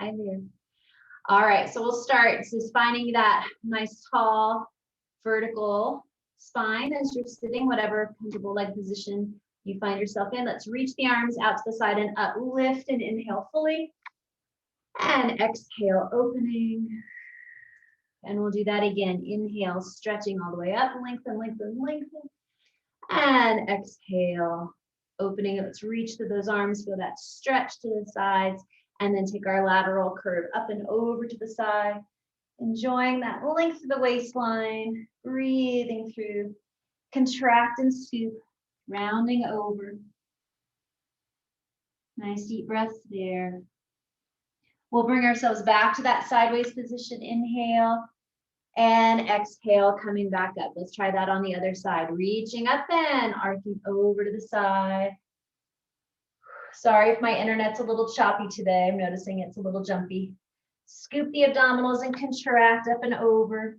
Spine there. All right, so we'll start. So finding that nice tall vertical spine as you're sitting, whatever comfortable leg position you find yourself in. Let's reach the arms out to the side and up. Lift and inhale fully. And exhale, opening. And we'll do that again. Inhale, stretching all the way up. Lengthen, lengthen, lengthen. And exhale, opening. Let's reach to those arms. Feel that stretch to the sides. And then take our lateral curve up and over to the side. Enjoying that length of the waistline. Breathing through. Contract and scoop. Rounding over. Nice deep breaths there. We'll bring ourselves back to that sideways position. Inhale and exhale, coming back up. Let's try that on the other side. Reaching up and arcing over to the side. Sorry if my internet's a little choppy today. I'm noticing it's a little jumpy. Scoop the abdominals and contract up and over.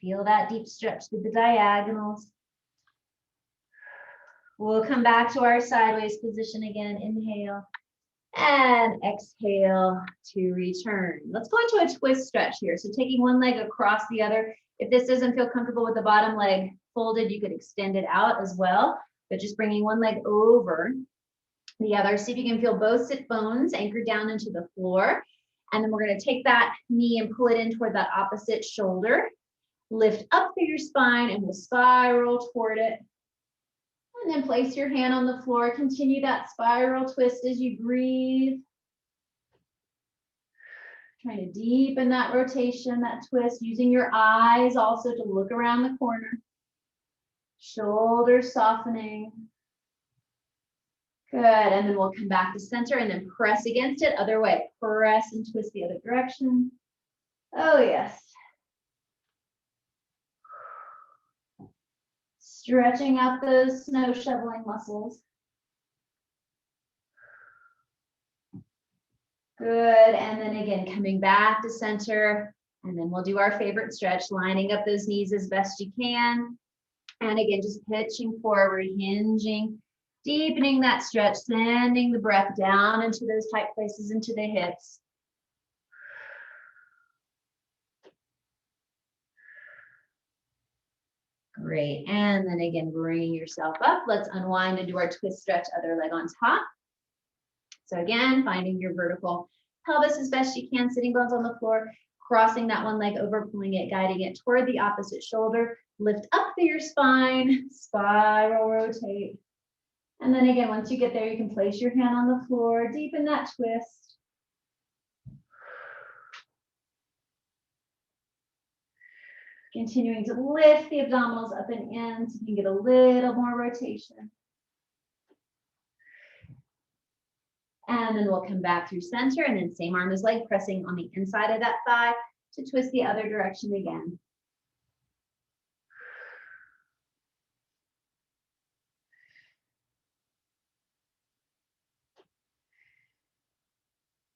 Feel that deep stretch through the diagonals. We'll come back to our sideways position again. Inhale and exhale to return. Let's go into a twist stretch here. So taking one leg across the other. If this doesn't feel comfortable with the bottom leg folded, you could extend it out as well. But just bringing one leg over the other. See if you can feel both sit bones anchored down into the floor. And then we're going to take that knee and pull it in toward that opposite shoulder. Lift up through your spine and we'll spiral toward it. And then place your hand on the floor. Continue that spiral twist as you breathe. Trying to deepen that rotation, that twist, using your eyes also to look around the corner. Shoulders softening. Good, and then we'll come back to center and then press against it. Other way, press and twist the other direction. Oh, yes. Stretching out those snow shoveling muscles. Good, and then again, coming back to center. And then we'll do our favorite stretch, lining up those knees as best you can. And again, just pitching forward, hinging. Deepening that stretch, sending the breath down into those tight places, into the hips. Great, and then again, bringing yourself up. Let's unwind and do our twist stretch, other leg on top. So again, finding your vertical pelvis as best you can, sitting bones on the floor, crossing that one leg over, pulling it, guiding it toward the opposite shoulder. Lift up through your spine, spiral rotate. And then again, once you get there, you can place your hand on the floor, deepen that twist. Continuing to lift the abdominals up and in so you can get a little more rotation. And then we'll come back through center and then same arm as leg, pressing on the inside of that thigh to twist the other direction again.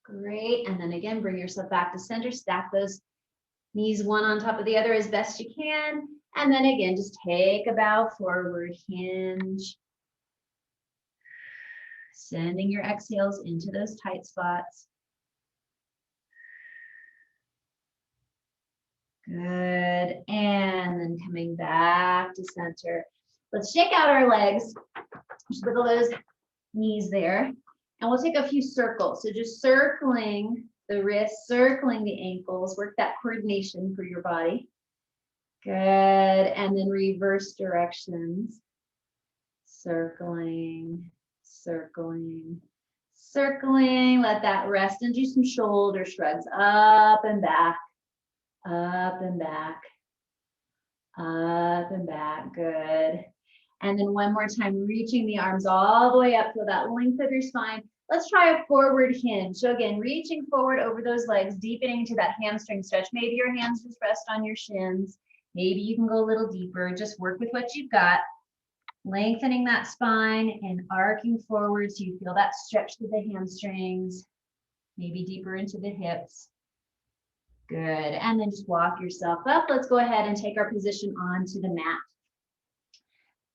Great, and then again, bring yourself back to center, stack those knees one on top of the other as best you can. And then again, just take a bow forward, hinge. Sending your exhales into those tight spots. Good, and then coming back to center. Let's shake out our legs, just wiggle those knees there. And we'll take a few circles. So just circling the wrists, circling the ankles, work that coordination for your body. Good, and then reverse directions. Circling, circling, circling. Let that rest and do some shoulder shrugs. Up and back, up and back, up and back. Good. And then one more time, reaching the arms all the way up to that length of your spine. Let's try a forward hinge. So again, reaching forward over those legs, deepening into that hamstring stretch. Maybe your hands just rest on your shins. Maybe you can go a little deeper. Just work with what you've got. Lengthening that spine and arcing forward so you feel that stretch through the hamstrings. Maybe deeper into the hips. Good. And then just walk yourself up. Let's go ahead and take our position onto the mat.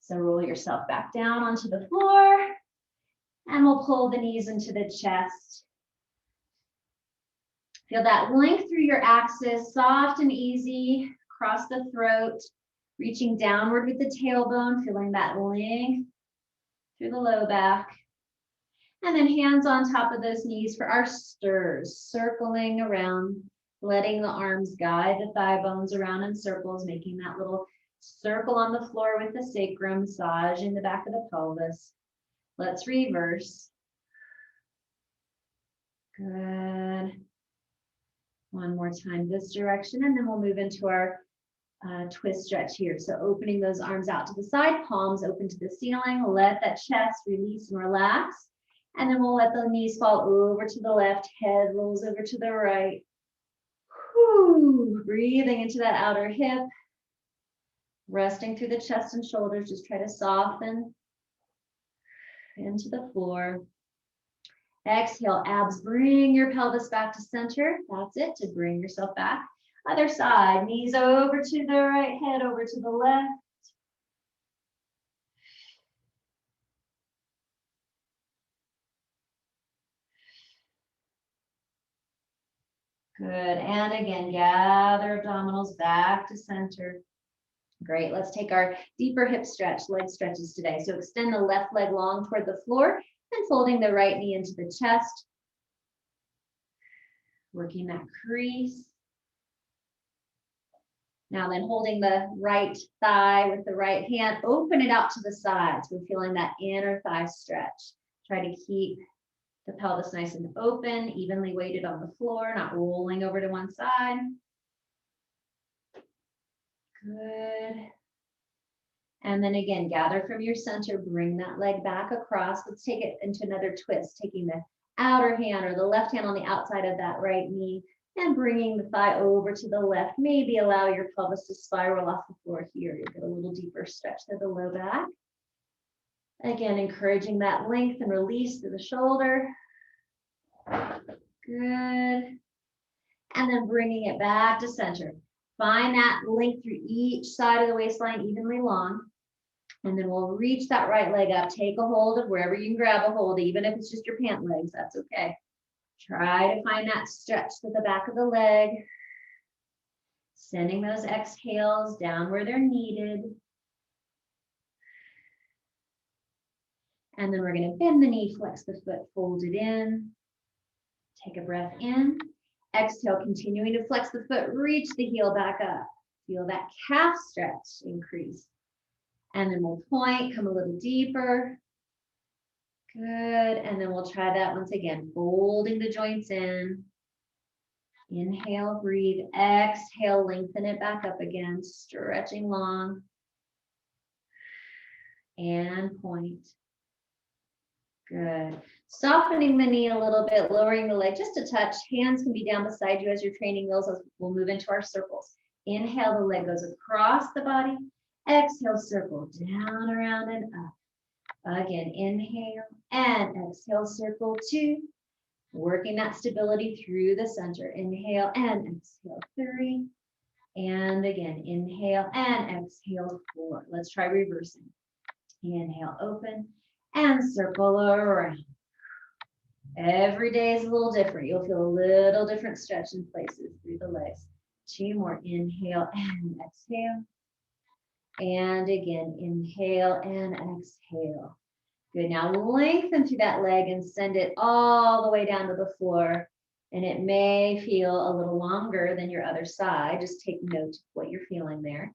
So roll yourself back down onto the floor and we'll pull the knees into the chest. Feel that length through your axis, soft and easy, across the throat, reaching downward with the tailbone, feeling that length through the low back. And then hands on top of those knees for our stirs, circling around, letting the arms guide the thigh bones around in circles, making that little circle on the floor with the sacrum, massaging the back of the pelvis. Let's reverse. Good. One more time this direction, and then we'll move into our twist stretch here. So opening those arms out to the side, palms open to the ceiling, let that chest release and relax. And then we'll let the knees fall over to the left, head rolls over to the right. Whew. Breathing into that outer hip, resting through the chest and shoulders. Just try to soften into the floor. Exhale, abs, bring your pelvis back to center. That's it, to bring yourself back. Other side, knees over to the right, head over to the left. Good, and again, gather abdominals back to center. Great, let's take our deeper hip stretch, leg stretches today. So extend the left leg long toward the floor and folding the right knee into the chest. Working that crease. Now then holding the right thigh with the right hand, open it out to the sides. We're feeling that inner thigh stretch. Try to keep the pelvis nice and open, evenly weighted on the floor, not rolling over to one side. Good. And then again, gather from your center, bring that leg back across. Let's take it into another twist, taking the outer hand or the left hand on the outside of that right knee and bringing the thigh over to the left. Maybe allow your pelvis to spiral off the floor here. You'll get a little deeper stretch to the low back. Again, encouraging that length and release through the shoulder. Good. And then bringing it back to center. Find that length through each side of the waistline, evenly long. And then we'll reach that right leg up. Take a hold of wherever you can grab a hold, even if it's just your pant legs, that's okay. Try to find that stretch to the back of the leg. Sending those exhales down where they're needed. And then we're going to bend the knee, flex the foot, fold it in. Take a breath in. Exhale, continuing to flex the foot, reach the heel back up. Feel that calf stretch increase. And then we'll point, come a little deeper. Good, and then we'll try that once again, folding the joints in. Inhale, breathe, exhale, lengthen it back up again, stretching long. And point. Good. Softening the knee a little bit, lowering the leg just a touch. Hands can be down beside you as you're training those. We'll move into our circles. Inhale, the leg goes across the body. Exhale, circle down, around, and up. Again, inhale and exhale, circle 2. Working that stability through the center. Inhale and exhale 3. And again, inhale and exhale 4. Let's try reversing. Inhale, open and circle around. Every day is a little different. You'll feel a little different stretch in places through the legs. 2 more. Inhale and exhale. And again, inhale and exhale. Good. Now lengthen through that leg and send it all the way down to the floor. And it may feel a little longer than your other side. Just take note of what you're feeling there.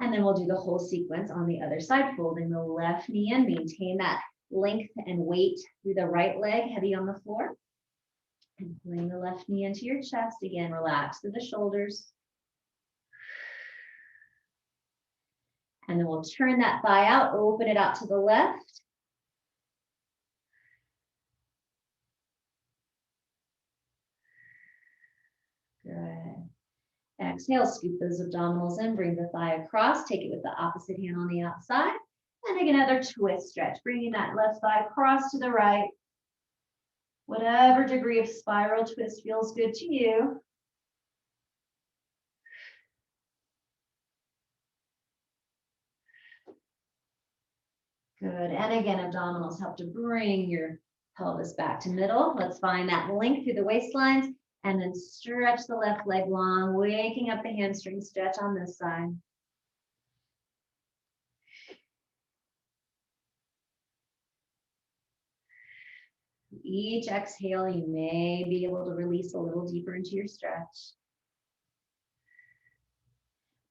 And then we'll do the whole sequence on the other side, folding the left knee in, maintain that length and weight through the right leg, heavy on the floor. And pulling the left knee into your chest. Again, relax through the shoulders. And then we'll turn that thigh out, open it out to the left. Good. Exhale, scoop those abdominals in, bring the thigh across, take it with the opposite hand on the outside. And again, another twist stretch, bringing that left thigh across to the right. Whatever degree of spiral twist feels good to you. Good, and again, abdominals help to bring your pelvis back to middle. Let's find that length through the waistlines. And then stretch the left leg long, waking up the hamstring stretch on this side. Each exhale, you may be able to release a little deeper into your stretch.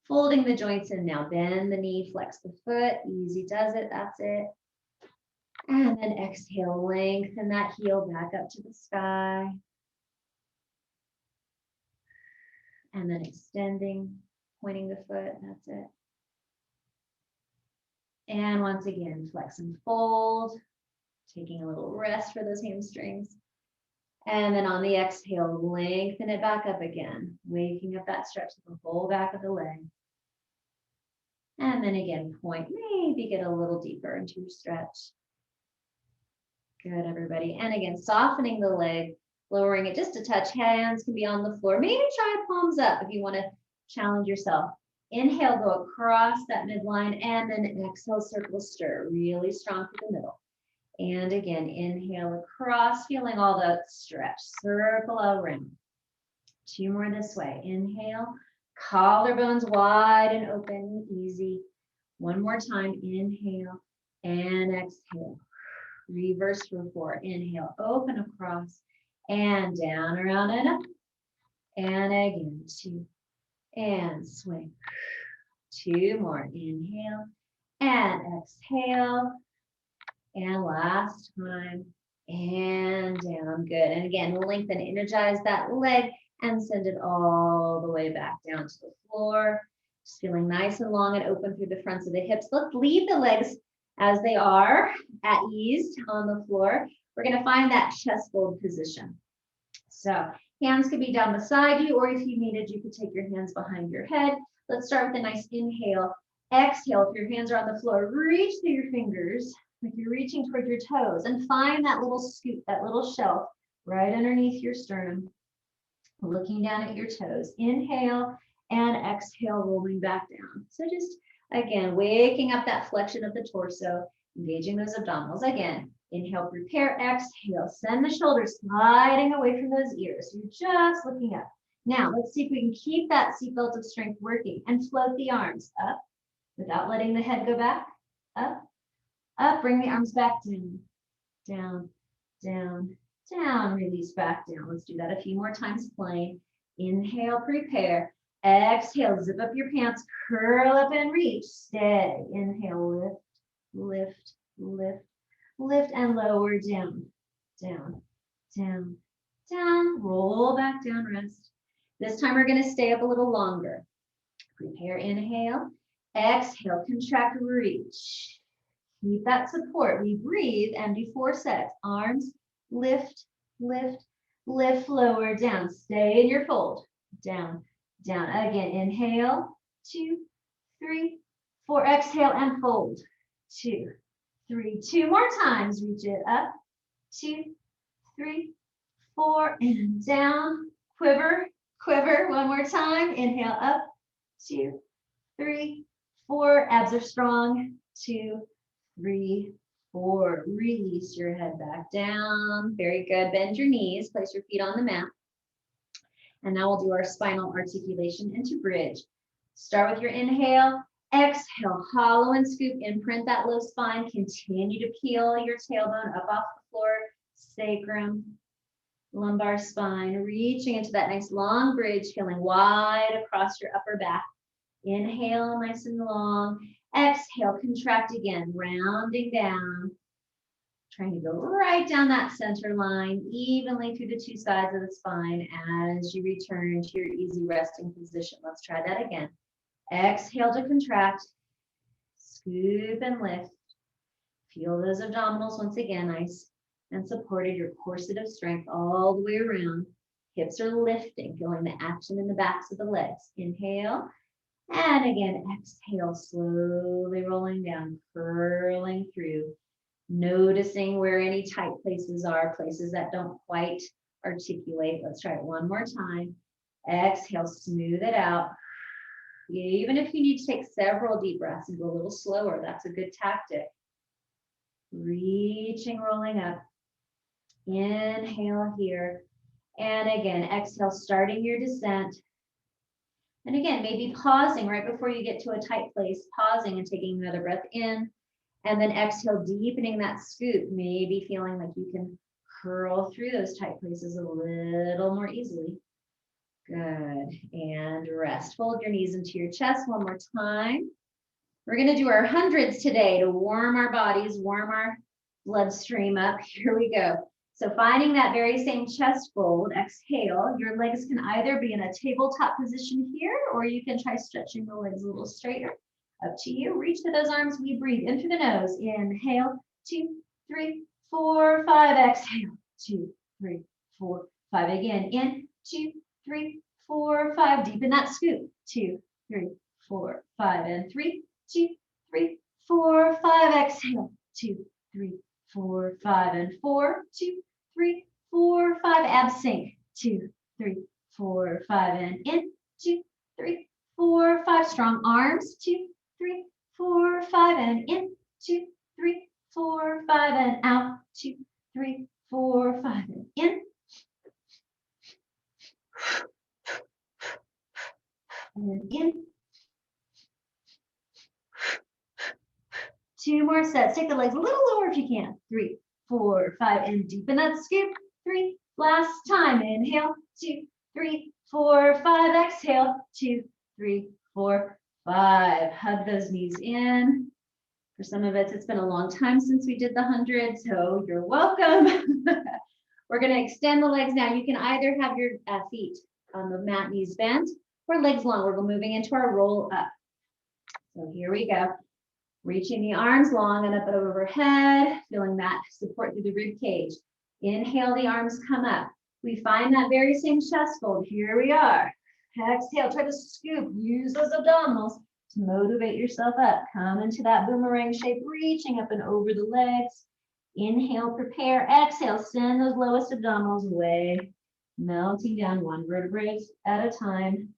Folding the joints in now. Bend the knee, flex the foot. Easy does it. That's it. And then exhale, lengthen that heel back up to the sky. And then extending, pointing the foot. That's it. And once again, flex and fold. Taking a little rest for those hamstrings. And then on the exhale, lengthen it back up again, waking up that stretch to the whole back of the leg. And then again, point, maybe get a little deeper into your stretch. Good, everybody. And again, softening the leg, lowering it just a touch. Hands can be on the floor. Maybe try palms up if you want to challenge yourself. Inhale, go across that midline, and then exhale, circle stir. Really strong through the middle. And again, inhale across, feeling all that stretch. Circle around. 2 more this way. Inhale, collarbones wide and open, easy. 1 more time. Inhale and exhale. Reverse for 4. Inhale, open across and down, around and up. And again, 2. And swing. 2 more. Inhale and exhale. And last time, and down, good. And again, lengthen, energize that leg and send it all the way back down to the floor. Just feeling nice and long and open through the fronts of the hips. Let's leave the legs as they are at ease on the floor. We're gonna find that chest fold position. So hands could be down beside you, or if you needed, you could take your hands behind your head. Let's start with a nice inhale. Exhale, if your hands are on the floor, reach through your fingers. Like you're reaching toward your toes, and find that little scoop, that little shelf right underneath your sternum, looking down at your toes. Inhale and exhale, rolling back down. So just, again, waking up that flexion of the torso, engaging those abdominals. Again, inhale, prepare, exhale, send the shoulders sliding away from those ears. You're just looking up. Now, let's see if we can keep that seatbelt of strength working and float the arms up without letting the head go back. Up. Up, bring the arms back down, down, down, down, release back down. Let's do that a few more times plain. Inhale, prepare. Exhale, zip up your pants, curl up and reach. Stay. Inhale, lift, lift, lift, lift, and lower down, down, down, down. Roll back down, rest. This time we're going to stay up a little longer. Prepare, inhale. Exhale, contract, reach. Keep that support. We breathe and do 4 sets. Arms, lift, lift, lift, lower, down. Stay in your fold. Down, down. Again, inhale, 2, 3, 4. Exhale and fold. 2, 3. 2 more times. Reach it up. 2, 3, 4, and down. Quiver, quiver. 1 more time. Inhale up. 2, 3, 4. Abs are strong. 2, 3, 4. Release your head back down. Very good. Bend your knees. Place your feet on the mat. And now we'll do our spinal articulation into bridge. Start with your inhale. Exhale. Hollow and scoop. Imprint that low spine. Continue to peel your tailbone up off the floor. Sacrum, lumbar spine. Reaching into that nice long bridge. Feeling wide across your upper back. Inhale, nice and long. Exhale, contract again, rounding down. Trying to go right down that center line, evenly through the 2 sides of the spine as you return to your easy resting position. Let's try that again. Exhale to contract. Scoop and lift. Feel those abdominals once again, nice and supported. Your corset of strength all the way around. Hips are lifting, feeling the action in the backs of the legs. Inhale. And again, exhale, slowly rolling down, curling through, noticing where any tight places are, places that don't quite articulate. Let's try it 1 more time. Exhale, smooth it out. Even if you need to take several deep breaths and go a little slower, that's a good tactic. Reaching, rolling up. Inhale here. And again, exhale, starting your descent. And again, maybe pausing right before you get to a tight place, pausing and taking another breath in. And then exhale, deepening that scoop, maybe feeling like you can curl through those tight places a little more easily. Good. And rest. Fold your knees into your chest one more time. We're going to do our hundreds today to warm our bodies, warm our bloodstream up. Here we go. So finding that very same chest fold, exhale. Your legs can either be in a tabletop position here, or you can try stretching the legs a little straighter. Up to you. Reach to those arms. We breathe in through the nose. Inhale, 2, 3, 4, 5. Exhale, 2, 3, 4, 5. Again, in, 2, 3, 4, 5. Deepen that scoop. 2, 3, 4, 5. And 3, 2, 3, 4, 5. Exhale, 2, 3, 4, 5. And 4, 2, 3, 4, 5. Abs sink. 2, 3, 4, 5. And in, 2, 3, 4, 5. Strong arms. 2, 3, 4, 5. And in, 2, 3, 4, 5. And out. 2, 3, 4, 5. And in. And in. 2 more sets. Take the legs a little lower if you can. 3, 4, 5. And deepen that scoop. 3. Last time. Inhale. 2, 3, 4, 5. Exhale. 2, 3, 4, 5. Hug those knees in. For some of us, it's been a long time since we did the 100, so you're welcome. We're going to extend the legs now. You can either have your feet on the mat, knees bent, or legs long. We're moving into our roll up. So here we go. Reaching the arms long and up and overhead, feeling that support through the rib cage. Inhale, the arms come up. We find that very same chest fold. Here we are. Exhale, try to scoop. Use those abdominals to motivate yourself up. Come into that boomerang shape, reaching up and over the legs. Inhale, prepare. Exhale, send those lowest abdominals away, melting down one vertebrae at a time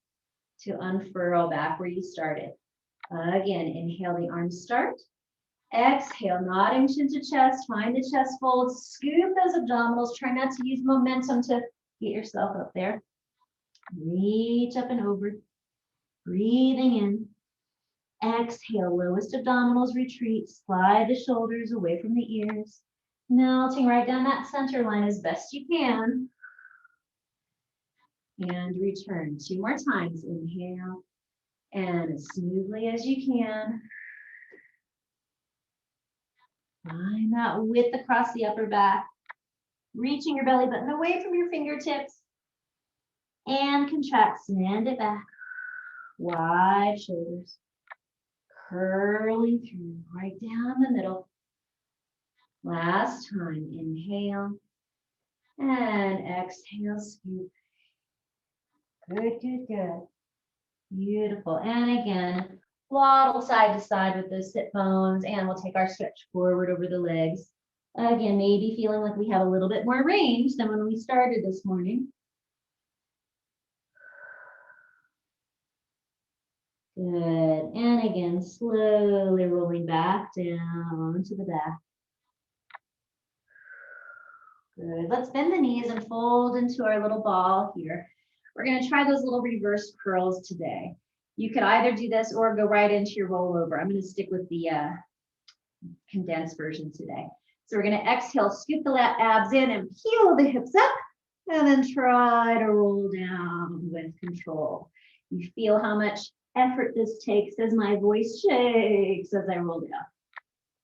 to unfurl back where you started. Again, inhale, the arms start. Exhale, nodding chin to chest. Find the chest fold. Scoop those abdominals. Try not to use momentum to get yourself up there. Reach up and over. Breathing in. Exhale, lowest abdominals retreat. Slide the shoulders away from the ears. Melting right down that center line as best you can. And return 2 more times. Inhale. And as smoothly as you can. Find that width across the upper back. Reaching your belly button away from your fingertips. And contract, send it back. Wide shoulders. Curling through right down the middle. Last time, inhale. And exhale, scoop. Good, good, good. Beautiful. And again, waddle side to side with those sit bones, and we'll take our stretch forward over the legs. Again, maybe feeling like we have a little bit more range than when we started this morning. Good. And again, slowly rolling back down to the back. Good. Let's bend the knees and fold into our little ball here. We're going to try those little reverse curls today. You could either do this or go right into your rollover. I'm going to stick with the condensed version today. So we're going to exhale, scoop the abs in and peel the hips up, and then try to roll down with control. You feel how much effort this takes as my voice shakes as I roll down.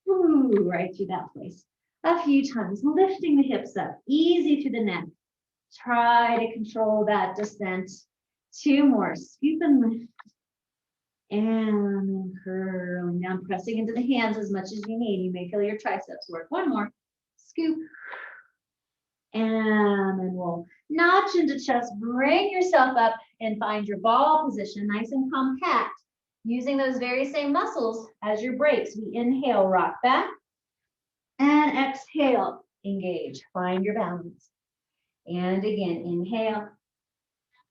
Ooh, right through that place. A few times, lifting the hips up, easy through the neck. Try to control that descent. 2 more, scoop and lift. And curling down, pressing into the hands as much as you need. You may feel your triceps work. 1 more, scoop. And then we'll notch into chest, bring yourself up and find your ball position, nice and compact, using those very same muscles as your brakes. We inhale, rock back, and exhale, engage, find your balance. And again, inhale,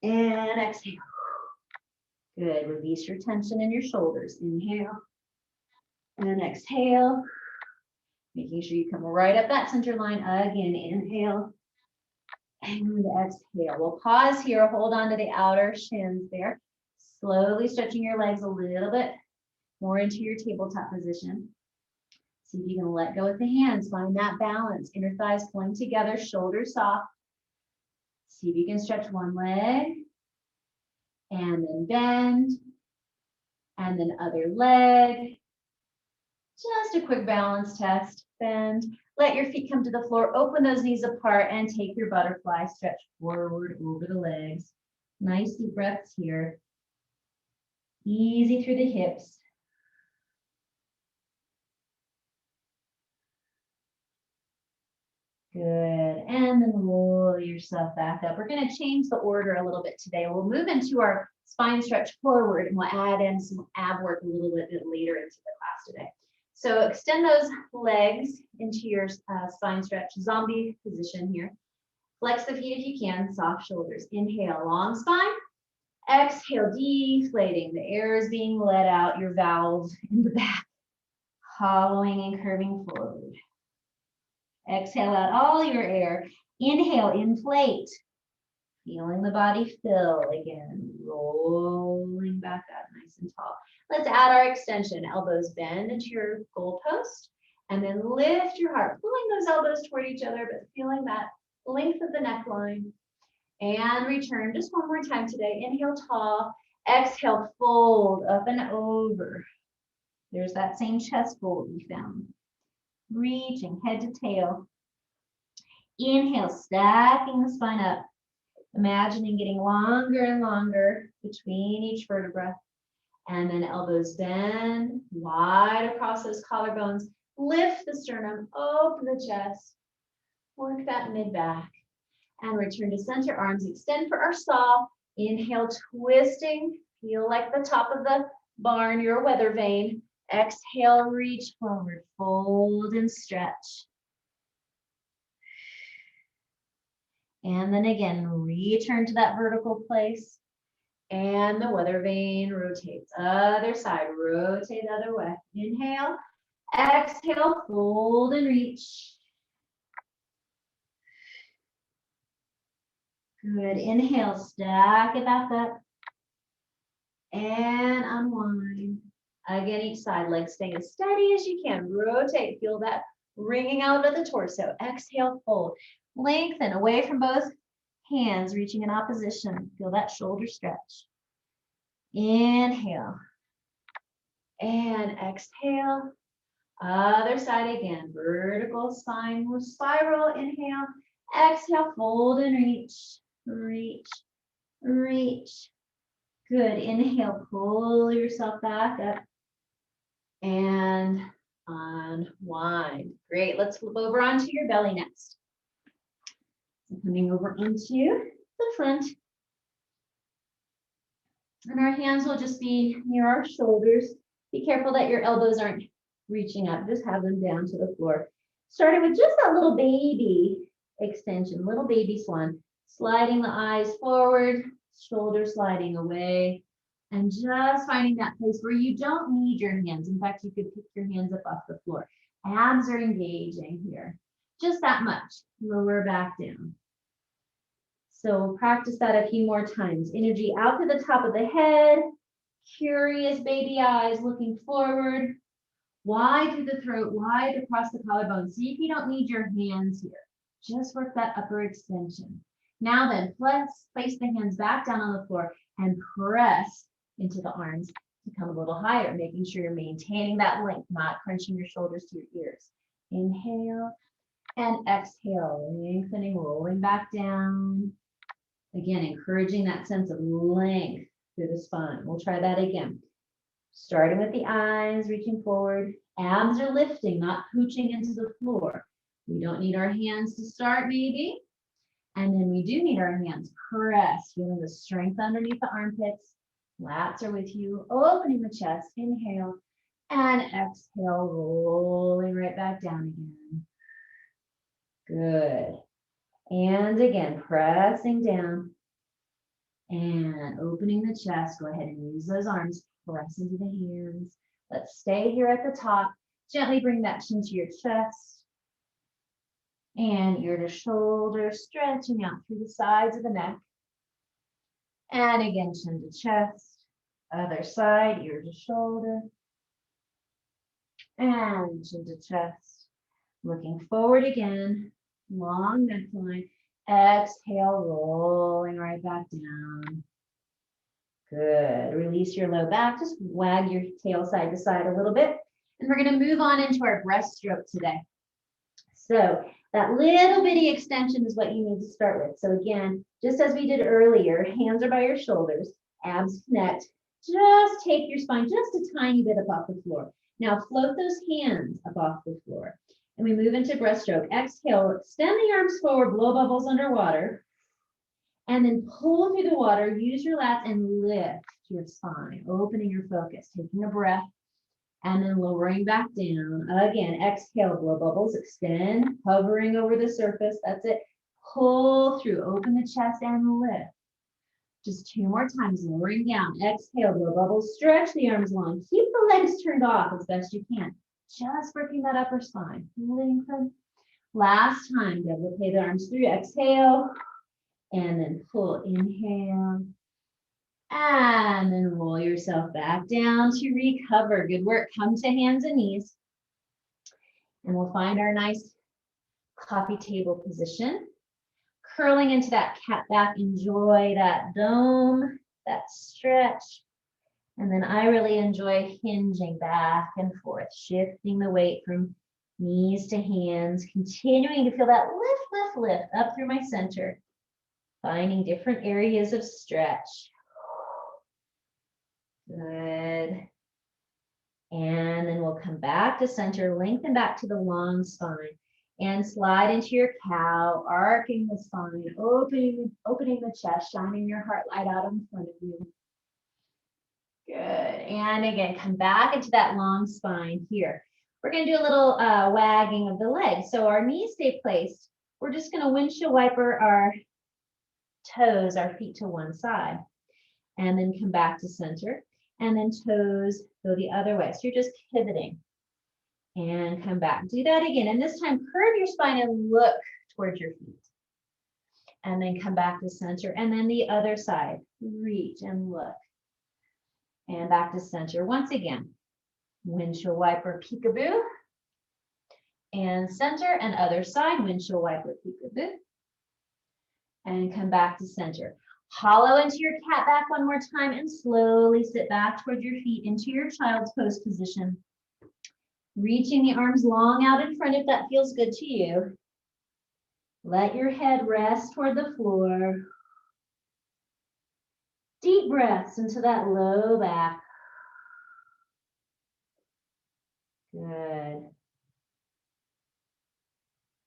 and exhale. Good, release your tension in your shoulders. Inhale, and exhale, making sure you come right up that center line. Again, inhale, And exhale. We'll pause here. Hold on to the outer shins there. Slowly stretching your legs a little bit more into your tabletop position. See if you can let go with the hands. Find that balance. Inner thighs pulling together, shoulders soft. See if you can stretch one leg. And then bend. And then other leg. Just a quick balance test. Bend. Let your feet come to the floor. Open those knees apart and take your butterfly. Stretch forward over the legs. Nice deep breaths here. Easy through the hips. Good. And then roll yourself back up. We're going to change the order a little bit today. We'll move into our spine stretch forward and we'll add in some ab work a little bit later into the class today. So extend those legs into your spine stretch, zombie position here. Flex the feet if you can, soft shoulders. Inhale, long spine. Exhale, deflating. The air is being let out, your valves in the back, hollowing and curving forward. Exhale out all your air. Inhale, inflate. Feeling the body fill again. Rolling back up nice and tall. Let's add our extension. Elbows bend into your goalpost. And then lift your heart. Pulling those elbows toward each other, but feeling that length of the neckline. And return just one more time today. Inhale, tall. Exhale, fold up and over. There's that same chest fold we found. Reaching head to tail. Inhale, stacking the spine up. Imagining getting longer and longer between each vertebra. And then elbows bend wide across those collarbones. Lift the sternum, open the chest. Work that mid-back. And return to center, arms extend for our saw. Inhale, twisting. Feel like the top of the barn, your weather vane. Exhale, reach forward, fold and stretch. And then again, return to that vertical place. And the weather vane rotates. Other side, rotate the other way. Inhale, exhale, fold and reach. Good. Inhale, stack it back up. And unwind. Again, each side, legs staying as steady as you can. Rotate. Feel that wringing out of the torso. Exhale, fold. Lengthen away from both hands, reaching in opposition. Feel that shoulder stretch. Inhale. And exhale. Other side again. Vertical spine will spiral. Inhale. Exhale, fold and reach. Reach. Reach. Good. Inhale, pull yourself back up. And unwind. Great. Let's flip over onto your belly next. So coming over onto the front. And our hands will just be near our shoulders. Be careful that your elbows aren't reaching up. Just have them down to the floor. Starting with just that little baby extension, little baby swan. Sliding the eyes forward, shoulders sliding away. And just finding that place where you don't need your hands. In fact, you could pick your hands up off the floor. Abs are engaging here. Just that much. Lower back down. So practice that a few more times. Energy out to the top of the head. Curious baby eyes looking forward. Wide through the throat, wide across the collarbone. See if you don't need your hands here. Just work that upper extension. Now then, place the hands back down on the floor and press into the arms to come a little higher, making sure you're maintaining that length, not crunching your shoulders to your ears. Inhale and exhale, lengthening, rolling back down. Again, encouraging that sense of length through the spine. We'll try that again. Starting with the eyes, reaching forward. Abs are lifting, not pooching into the floor. We don't need our hands to start, maybe. And then we do need our hands. Press, feeling the strength underneath the armpits. Lats are with you. Opening the chest. Inhale and exhale, rolling right back down again. Good. And again, pressing down and opening the chest. Go ahead and use those arms. Press into the hands. Let's stay here at the top. Gently bring that chin to your chest. And ear to shoulder, stretching out through the sides of the neck. And again, chin to chest. Other side, ear to shoulder. And chin to chest. Looking forward again. Long neck line. Exhale, rolling right back down. Good. Release your low back. Just wag your tail side to side a little bit. And we're going to move on into our breaststroke today. So that little bitty extension is what you need to start with. So again, just as we did earlier, hands are by your shoulders, abs connect. Just take your spine just a tiny bit up off the floor. Now float those hands up off the floor. And we move into breaststroke. Exhale, extend the arms forward, blow bubbles underwater. And then pull through the water, use your lats and lift your spine, opening your focus, taking a breath. And then lowering back down. Again, exhale, blow bubbles, extend, hovering over the surface. That's it. Pull through, open the chest and lift. Just 2 more times, lowering down. Exhale, blow bubbles, stretch the arms long. Keep the legs turned off as best you can. Just working that upper spine. Lengthen. Last time, developate the arms through. Exhale, and then pull, inhale. And then roll yourself back down to recover. Good work. Come to hands and knees. And we'll find our nice coffee table position. Curling into that cat back. Enjoy that dome, that stretch. And then I really enjoy hinging back and forth, shifting the weight from knees to hands, continuing to feel that lift, lift, lift up through my center. Finding different areas of stretch. Good. And then we'll come back to center, lengthen back to the long spine, and slide into your cow, arcing the spine, opening the chest, shining your heart light out in front of you. Good. And again, come back into that long spine here. We're going to do a little wagging of the legs. So our knees stay placed. We're just going to windshield wiper our toes, our feet to one side, and then come back to center. And then toes go the other way. So you're just pivoting and come back. Do that again. And this time, curve your spine and look towards your feet. And then come back to center. And then the other side, reach and look. And back to center. Once again, windshield wiper, peekaboo. And center and other side, windshield wiper, peekaboo. And come back to center. Hollow into your cat back one more time and slowly sit back toward your feet into your child's pose position. Reaching the arms long out in front if that feels good to you. Let your head rest toward the floor. Deep breaths into that low back. Good.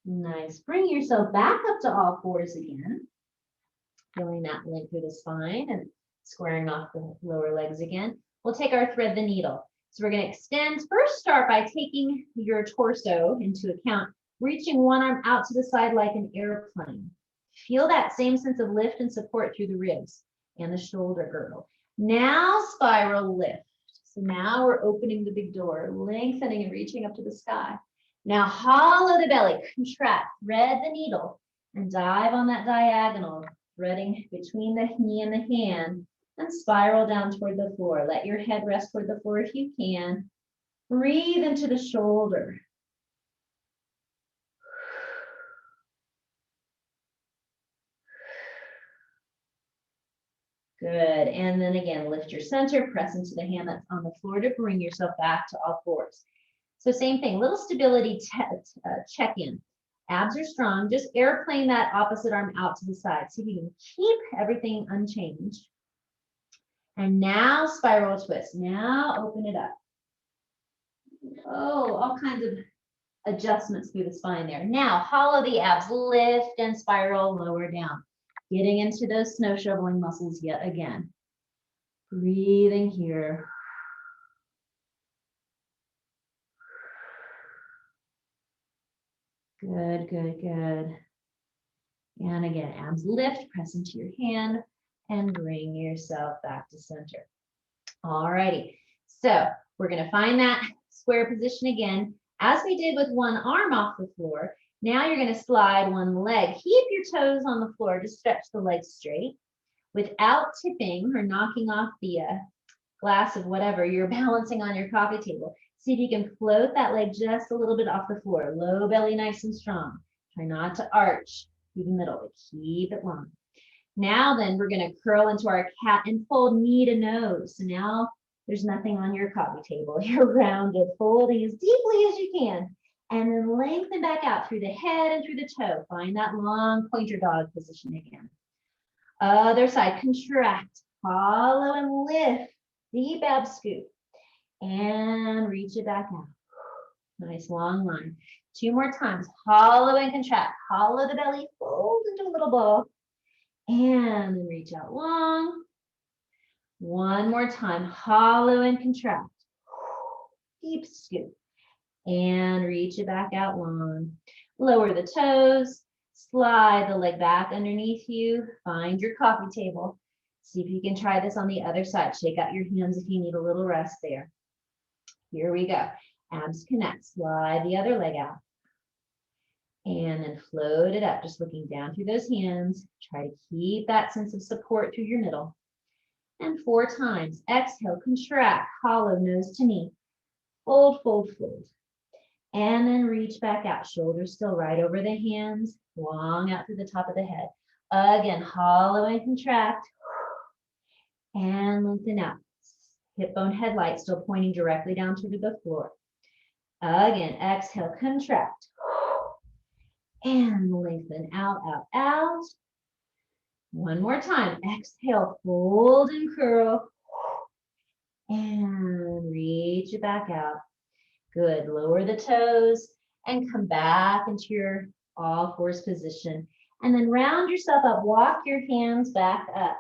Nice. Bring yourself back up to all fours again. Feeling that length through the spine and squaring off the lower legs again. We'll take our thread the needle. So we're going to extend. First, start by taking your torso into account, reaching one arm out to the side like an airplane. Feel that same sense of lift and support through the ribs and the shoulder girdle. Now spiral lift. So now we're opening the big door, lengthening and reaching up to the sky. Now hollow the belly, contract, thread the needle, and dive on that diagonal, threading between the knee and the hand, and spiral down toward the floor. Let your head rest toward the floor if you can. Breathe into the shoulder. Good. And then again, lift your center, press into the hand that's on the floor to bring yourself back to all fours. So same thing, little stability check-in. Abs are strong, just airplane that opposite arm out to the side. See if you can keep everything unchanged. And now spiral twist. Now open it up. Oh, all kinds of adjustments through the spine there. Now hollow the abs, lift and spiral lower down. Getting into those snow shoveling muscles yet again. Breathing here. Good, good, good. And again, abs lift, press into your hand, and bring yourself back to center. All righty. So we're going to find that square position again. As we did with one arm off the floor, Now you're going to slide one leg. Keep your toes on the floor. Just stretch the legs straight without tipping or knocking off the glass of whatever you're balancing on your coffee table. See if you can float that leg just a little bit off the floor. Low belly, nice and strong. Try not to arch through the middle, but keep it long. Now then, we're going to curl into our cat and fold knee to nose. So now there's nothing on your coffee table. You're rounded, folding as deeply as you can. And then lengthen back out through the head and through the toe. Find that long pointer dog position again. Other side, contract, hollow and lift. Deep ab scoop. And reach it back out. Nice long line. 2 more times. Hollow and contract. Hollow the belly, fold into a little ball. And then reach out long. 1 more time. Hollow and contract. Deep scoop. And reach it back out long. Lower the toes. Slide the leg back underneath you. Find your coffee table. See if you can try this on the other side. Shake out your hands if you need a little rest there. Here we go. Abs connect. Slide the other leg out. And then float it up, just looking down through those hands. Try to keep that sense of support through your middle. And 4 times. Exhale, contract, hollow, nose to knee. Fold, fold, fold. And then reach back out. Shoulders still right over the hands. Long out through the top of the head. Again, hollow and contract. And lengthen out. Hip bone headlight still pointing directly down to the floor. Again, exhale, contract. And lengthen out, out, out. 1 more time. Exhale, fold and curl. And reach it back out. Good. Lower the toes and come back into your all fours position. And then round yourself up. Walk your hands back up.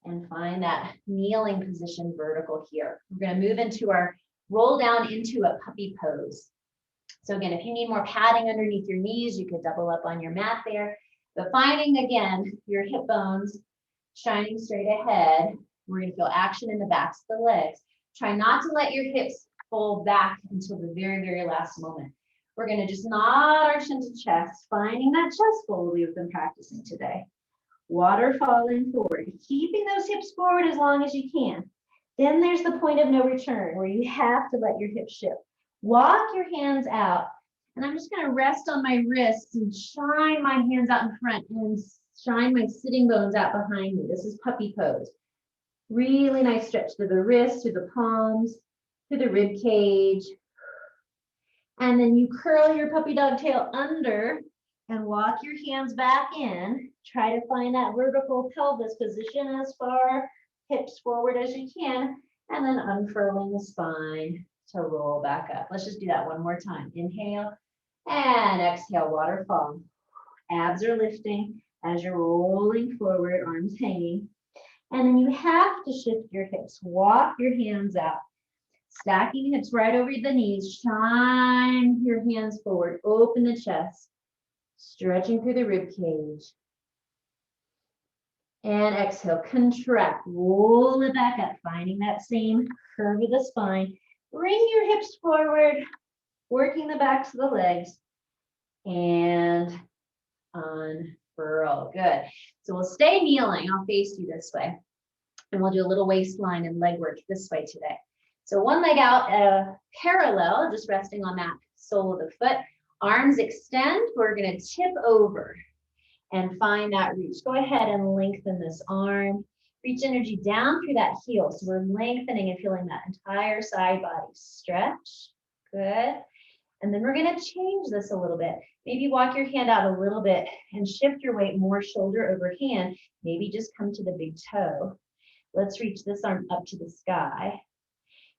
And find that kneeling position vertical here. We're going to move into our roll down into a puppy pose. So again, if you need more padding underneath your knees, you could double up on your mat there. But finding, again, your hip bones shining straight ahead. We're going to feel action in the backs of the legs. Try not to let your hips fold back until the very, very last moment. We're going to just nod our chin to chest, finding that chest fold we've been practicing today. Waterfalling forward, keeping those hips forward as long as you can. Then there's the point of no return where you have to let your hips shift. Walk your hands out, and I'm just going to rest on my wrists and shine my hands out in front and shine my sitting bones out behind me. This is puppy pose. Really nice stretch through the wrists, through the palms, through the rib cage. And then you curl your puppy dog tail under and walk your hands back in. Try to find that vertical pelvis position as far hips forward as you can, and then unfurling the spine to roll back up. Let's just do that 1 more time. Inhale and exhale, waterfall. Abs are lifting as you're rolling forward, arms hanging. And then you have to shift your hips. Walk your hands out. Stacking hips right over the knees. Shine your hands forward. Open the chest. Stretching through the rib cage. And exhale, contract. Roll it back up, finding that same curve of the spine. Bring your hips forward, working the backs of the legs. And unfurl. Good. So we'll stay kneeling. I'll face you this way. And we'll do a little waistline and leg work this way today. So 1 leg out, parallel, just resting on that sole of the foot. Arms extend. We're going to tip over and find that reach. Go ahead and lengthen this arm. Reach energy down through that heel. So we're lengthening and feeling that entire side body stretch. Good. And then we're going to change this a little bit. Maybe walk your hand out a little bit and shift your weight more shoulder over hand. Maybe just come to the big toe. Let's reach this arm up to the sky.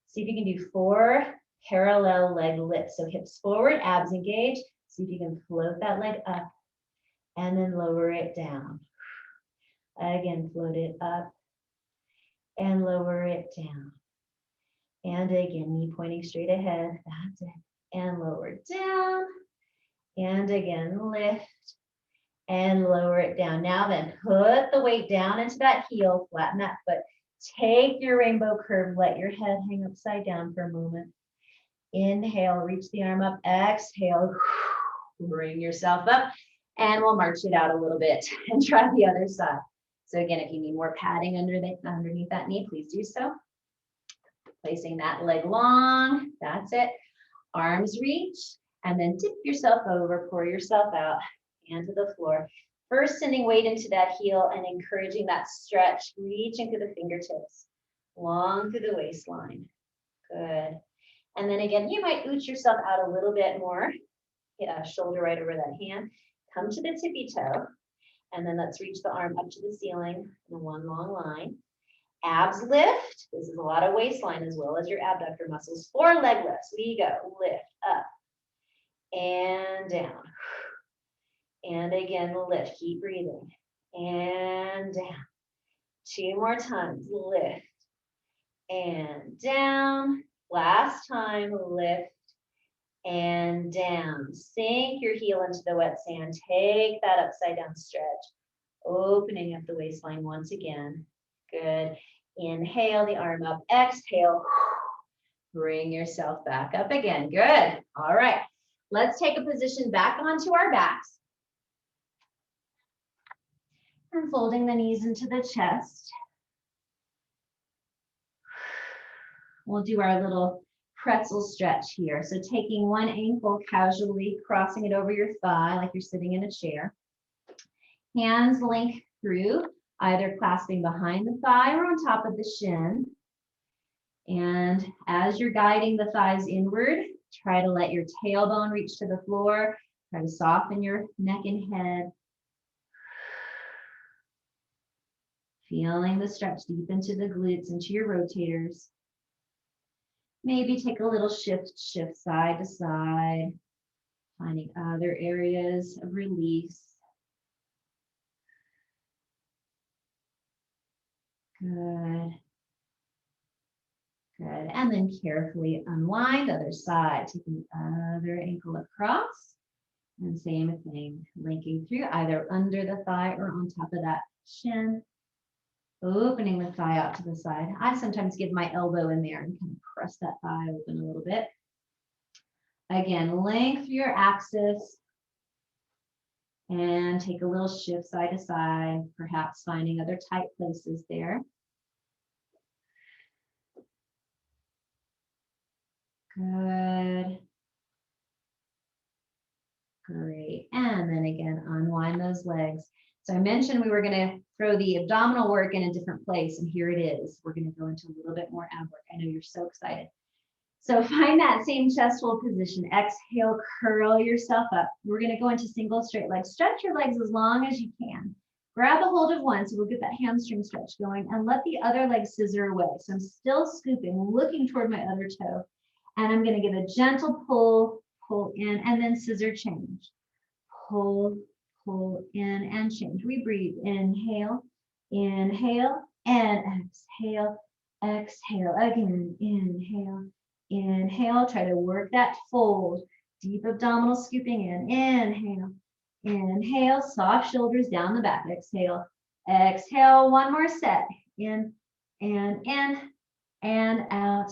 See if you can do 4 parallel leg lifts. So hips forward, abs engaged. See if you can float that leg up and then lower it down. Again, float it up and lower it down. And again, knee pointing straight ahead. That's it. And lower it down. And again, lift and lower it down. Now then, put the weight down into that heel, flatten that foot. Take your rainbow curve, let your head hang upside down for a moment. Inhale, reach the arm up. Exhale, Bring yourself up, and we'll march it out a little bit and try the other side. So again, if you need more padding underneath that knee, please do so. Placing that leg long, that's it. Arms reach, and then tip yourself over, pour yourself out, hand to the floor. First, sending weight into that heel and encouraging that stretch, reaching through the fingertips, long through the waistline. Good. And then again, you might ooch yourself out a little bit more. Yeah, shoulder right over that hand. Come to the tippy toe, and then let's reach the arm up to the ceiling in one long line. Abs lift. This is a lot of waistline as well as your abductor muscles. 4 leg lifts. We go. Lift up and down. And again, lift. Keep breathing. And down. 2 more times. Lift and down. Last time. Lift and down. Sink your heel into the wet sand. Take that upside down stretch. Opening up the waistline once again. Good. Inhale the arm up. Exhale. Bring yourself back up again. Good. All right. Let's take a position back onto our backs. And folding the knees into the chest. We'll do our little pretzel stretch here. So taking one ankle casually, crossing it over your thigh like you're sitting in a chair. Hands link through, either clasping behind the thigh or on top of the shin. And as you're guiding the thighs inward, try to let your tailbone reach to the floor. Try to soften your neck and head. Feeling the stretch deep into the glutes, into your rotators. Maybe take a little shift side to side, finding other areas of release. Good. Good. And then carefully unwind, other side, taking the other ankle across. And same thing, linking through either under the thigh or on top of that shin. Opening the thigh out to the side. I sometimes give my elbow in there and kind of press that thigh open a little bit. Again, length through your axis. And take a little shift side to side, perhaps finding other tight places there. Good. Great. And then again, unwind those legs. So I mentioned we were going to throw the abdominal work in a different place, and here it is. We're going to go into a little bit more ab work. I know you're so excited. So find that same chest hold position. Exhale, curl yourself up. We're going to go into single straight legs. Stretch your legs as long as you can. Grab a hold of one, so we'll get that hamstring stretch going, and let the other leg scissor away. So I'm still scooping, looking toward my other toe, and I'm going to give a gentle pull, pull in, and then scissor change. Pull, pull in, and change. We breathe. Inhale, inhale, and exhale, exhale. Again, inhale, inhale. Try to work that fold. Deep abdominal scooping in. Inhale, inhale. Soft shoulders down the back. Exhale, exhale. One more set. In, and out,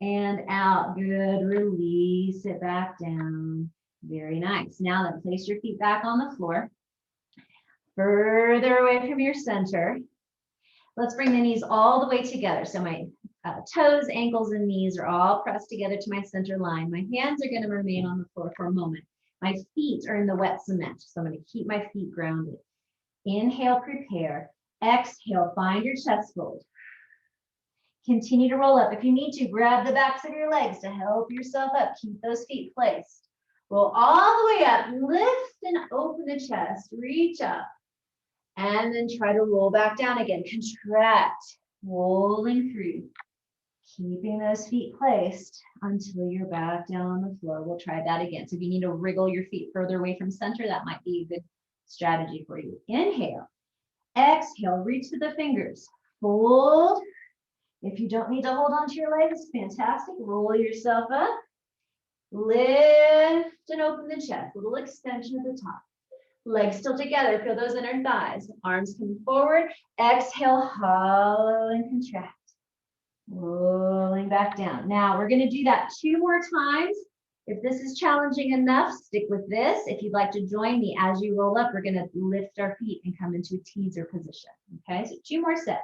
and out. Good. Release it back down. Very nice. Now then, place your feet back on the floor. Further away from your center. Let's bring the knees all the way together. So my toes, ankles, and knees are all pressed together to my center line. My hands are going to remain on the floor for a moment. My feet are in the wet cement, so I'm going to keep my feet grounded. Inhale, prepare. Exhale, find your chest fold. Continue to roll up. If you need to, grab the backs of your legs to help yourself up. Keep those feet placed. Roll all the way up. Lift and open the chest. Reach up. And then try to roll back down again. Contract. Rolling through. Keeping those feet placed until you're back down on the floor. We'll try that again. So if you need to wriggle your feet further away from center, that might be a good strategy for you. Inhale. Exhale. Reach to the fingers. Fold. If you don't need to hold onto your legs, fantastic. Roll yourself up. Lift and open the chest. Little extension at the top. Legs still together. Feel those inner thighs. Arms come forward. Exhale, hollow and contract. Rolling back down. Now we're going to do that 2 more times, If this is challenging enough, stick with this. If you'd like to join me as you roll up, we're going to lift our feet and come into a teaser position. Okay, so 2 more sets.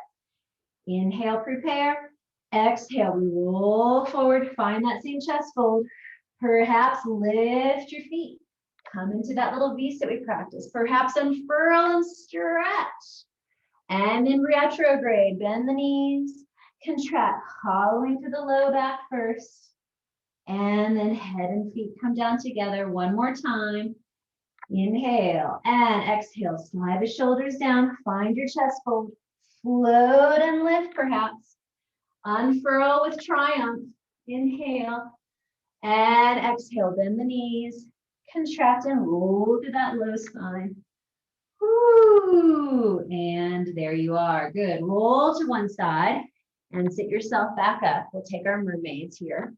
Inhale, prepare. Exhale, we roll forward, find that same chest fold. Perhaps lift your feet. Come into that little V that we practiced. Perhaps unfurl and stretch. And in retrograde, bend the knees, contract, hollowing through the low back first. And then head and feet come down together one more time. Inhale and exhale. Slide the shoulders down. Find your chest fold. Float and lift perhaps. Unfurl with triumph. Inhale and exhale. Bend the knees. Contract and roll through that low spine. Woo. And there you are. Good. Roll to one side and sit yourself back up. We'll take our mermaids here.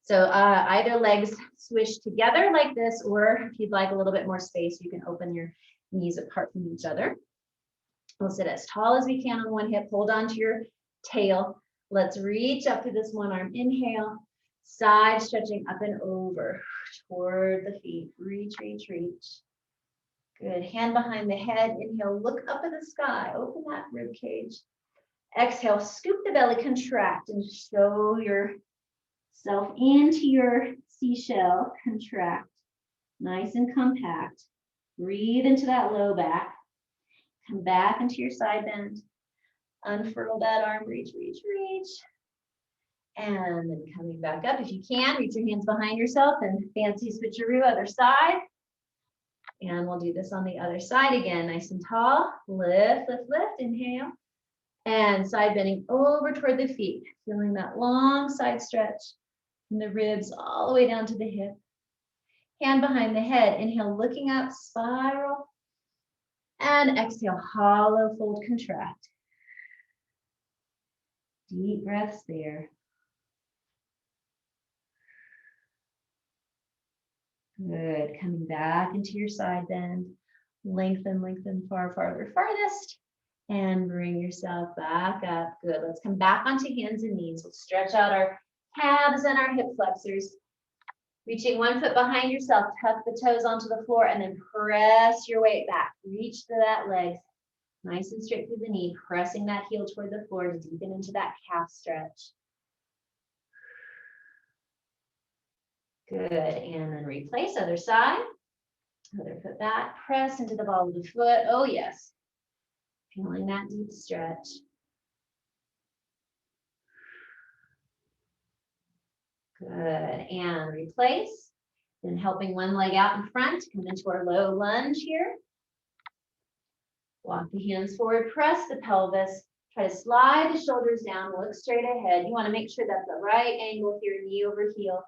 So either legs swish together like this, or if you'd like a little bit more space, you can open your knees apart from each other. We'll sit as tall as we can on one hip. Hold on to your tail. Let's reach up through this one arm. Inhale, side stretching up and over toward the feet. Reach, reach, reach. Good. Hand behind the head. Inhale, look up at the sky. Open that rib cage. Exhale, scoop the belly, contract, and show yourself into your seashell. Contract. Nice and compact. Breathe into that low back. Come back into your side bend. Unfurl that arm. Reach, reach, reach. And then coming back up. If you can, reach your hands behind yourself and fancy switcheroo, other side. And we'll do this on the other side again. Nice and tall. Lift, lift, lift. Inhale. And side bending over toward the feet. Feeling that long side stretch from the ribs all the way down to the hip. Hand behind the head. Inhale, looking up, spiral. And exhale, hollow fold, contract. Deep breaths there. Good. Coming back into your side bend. Lengthen, lengthen, far, farther, farthest. And bring yourself back up. Good. Let's come back onto hands and knees. We'll stretch out our calves and our hip flexors. Reaching one foot behind yourself, tuck the toes onto the floor, and then press your weight back. Reach to that leg. Nice and straight through the knee, pressing that heel toward the floor to deepen into that calf stretch. Good. And then replace other side. Other foot back. Press into the ball of the foot. Oh, yes. Feeling that deep stretch. Good. And replace. Then helping one leg out in front. Come into our low lunge here. Walk the hands forward. Press the pelvis. Try to slide the shoulders down. Look straight ahead. You want to make sure that's the right angle here, knee over heel.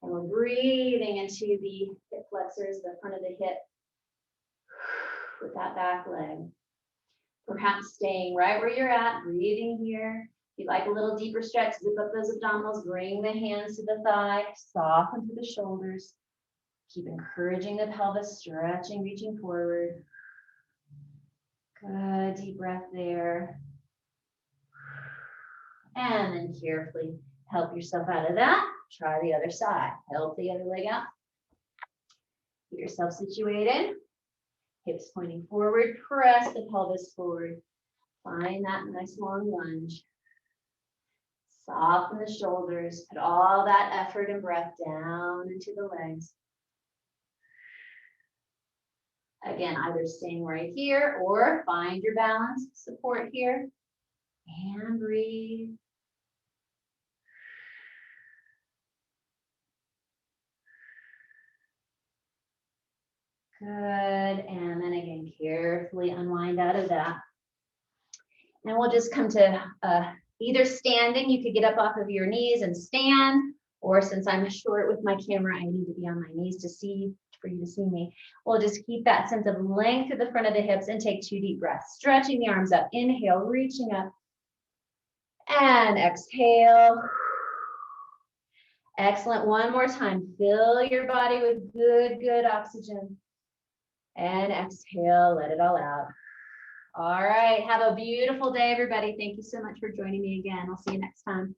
And we're breathing into the hip flexors, the front of the hip. With that back leg. Perhaps staying right where you're at, breathing here. If you'd like a little deeper stretch, zip up those abdominals, bring the hands to the thigh, soften through the shoulders. Keep encouraging the pelvis, stretching, reaching forward. Good, deep breath there. And then carefully help yourself out of that. Try the other side. Help the other leg out. Get yourself situated. Hips pointing forward. Press the pelvis forward. Find that nice long lunge. Soften the shoulders. Put all that effort and breath down into the legs. Again, either staying right here or find your balance, support here. And breathe. Good, and then again, carefully unwind out of that. And we'll just come to either standing. You could get up off of your knees and stand, or since I'm short with my camera, I need to be on my knees for you to see me. We'll just keep that sense of length to the front of the hips and take 2 deep breaths. Stretching the arms up, inhale, reaching up, and exhale. Excellent, one more time. Fill your body with good oxygen. And exhale, let it all out. All right, have a beautiful day, everybody. Thank you so much for joining me again. I'll see you next time.